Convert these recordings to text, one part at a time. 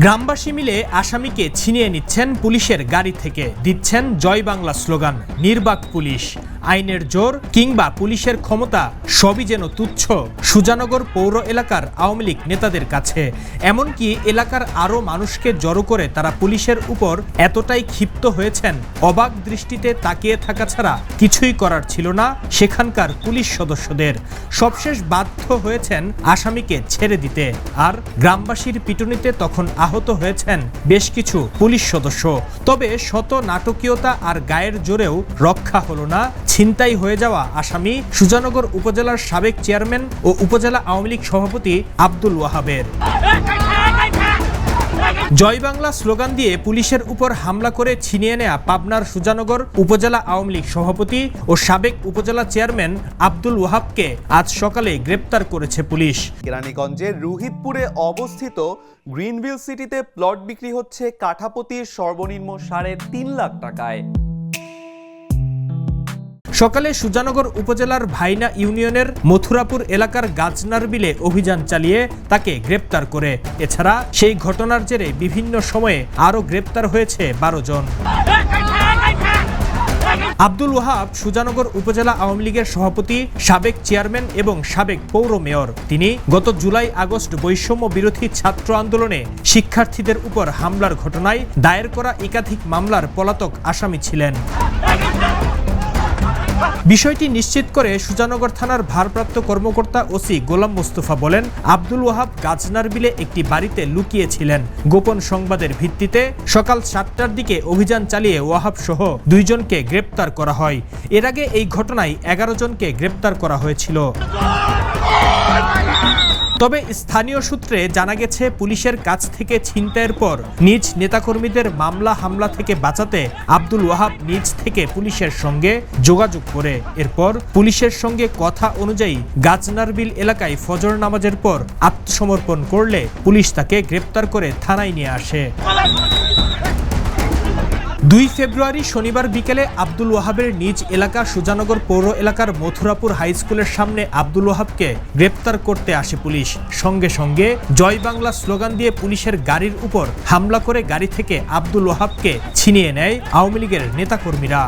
গ্রামবাসী মিলে আসামিকে ছিনিয়ে নিচ্ছেন পুলিশের গাড়ি থেকে, দিচ্ছেন জয় বাংলা স্লোগান। নির্বাক পুলিশ, আইনের জোর কিংবা পুলিশের ক্ষমতা সবই যেন তুচ্ছ সুজানগর পৌর এলাকার আওয়ামী লীগ নেতাদের কাছে। এমনকি এলাকার আরও মানুষকে জড়ো করে তারা পুলিশের উপর এতটাই ক্ষিপ্ত হয়েছেন, অবাক দৃষ্টিতে তাকিয়ে থাকা ছাড়া কিছুই করার ছিল না সেখানকার পুলিশ সদস্যদের। সবশেষ বাধ্য হয়েছেন আসামিকে ছেড়ে দিতে। আর গ্রামবাসীর পিটুনিতে তখন আহত হয়েছেন বেশ কিছু পুলিশ সদস্য। তবে শত নাটকীয়তা আর গায়ের জোরেও রক্ষা হলো না ছিনতাই হয়ে যাওয়া আসামি সুজানগর উপজেলার সাবেক চেয়ারম্যান ও উপজেলা আওয়ামী লীগ সভাপতি আব্দুল ওয়াহাবের। জয় বাংলা স্লোগান দিয়ে পুলিশের উপর হামলা করে ছিনিয়ে নেয়া পাবনার সুজানগর উপজেলা আওয়ামী লীগ সভাপতি ও সাবেক উপজেলা চেয়ারম্যান আব্দুল ওয়াহাবকে আজ সকালে গ্রেপ্তার করেছে পুলিশ। কেরানীগঞ্জের রুহিতপুরে অবস্থিত গ্রিনভিল সিটিতে প্লট বিক্রি হচ্ছে কাঠাপতির সর্বনিম্ন ৩.৫ লাখ টাকায়। সকালে সুজানগর উপজেলার ভাইনা ইউনিয়নের মথুরাপুর এলাকার গাজনার বিলে অভিযান চালিয়ে তাকে গ্রেপ্তার করে। এছাড়া সেই ঘটনার জেরে বিভিন্ন সময়ে আরও গ্রেপ্তার হয়েছে ১২ জন। আব্দুল ওয়াহাব সুজানগর উপজেলা আওয়ামী লীগের সভাপতি, সাবেক চেয়ারম্যান এবং সাবেক পৌর মেয়র। তিনি গত জুলাই আগস্ট বৈষম্য বিরোধী ছাত্র আন্দোলনে শিক্ষার্থীদের উপর হামলার ঘটনায় দায়ের করা একাধিক মামলার পলাতক আসামি ছিলেন। বিষয়টি নিশ্চিত করে সুজানগর থানার ভারপ্রাপ্ত কর্মকর্তা ওসি গোলাম মোস্তফা বলেন, আব্দুল ওয়াহাব গাজনার বিলে একটি বাড়িতে লুকিয়েছিলেন। গোপন সংবাদের ভিত্তিতে সকাল ৭টার দিকে অভিযান চালিয়ে ওয়াহাব সহ ২ জনকে গ্রেপ্তার করা হয়। এর আগে এই ঘটনায় ১১ জনকে গ্রেপ্তার করা হয়েছিল। তবে স্থানীয় সূত্রে জানা গেছে, পুলিশের কাছ থেকে ছিনতাইয়ের পর নিজ নেতাকর্মীদের মামলা হামলা থেকে বাঁচাতে আব্দুল ওয়াহাব নিজ থেকে পুলিশের সঙ্গে যোগাযোগ করে এরপর পুলিশের সঙ্গে কথা অনুযায়ী গাজনার বিল এলাকায় ফজর নামাজের পর আত্মসমর্পণ করলে পুলিশ তাকে গ্রেপ্তার করে থানায় নিয়ে আসে। ২ ফেব্রুয়ারি শনিবার বিকেলে আব্দুল ওয়াহাবের নিজ এলাকা সুজানগর পৌর এলাকার মথুরাপুর হাই স্কুলের সামনে আব্দুল ওয়াহাবকে গ্রেপ্তার করতে আসে পুলিশ। সঙ্গে সঙ্গে জয় বাংলা স্লোগান দিয়ে পুলিশের গাড়ির উপর হামলা করে গাড়ি থেকে আব্দুল ওয়াহাবকে ছিনিয়ে নেয় আওয়ামী লীগের নেতাকর্মীরা।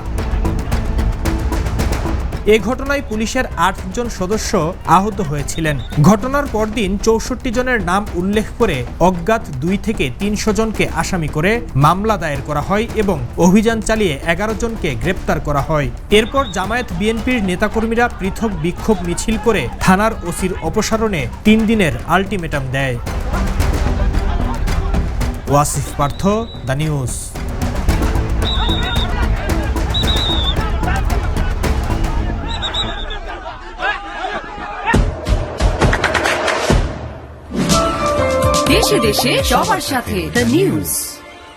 এ ঘটনায় পুলিশের ৮ জন সদস্য আহত হয়েছিলেন। ঘটনার পরদিন ৬৪ জনের নাম উল্লেখ করে অজ্ঞাত ২ থেকে ৩০০ জনকে আসামি করে মামলা দায়ের করা হয় এবং অভিযান চালিয়ে ১১ জনকে গ্রেপ্তার করা হয়। এরপর জামায়াত বিএনপির নেতাকর্মীরা পৃথক বিক্ষোভ মিছিল করে থানার ওসির অপসারণে ৩ দিনের আলটিমেটাম দেয়। Wasif Partha, the news. দেশে দেশে সবার সাথে দ্য নিউজ।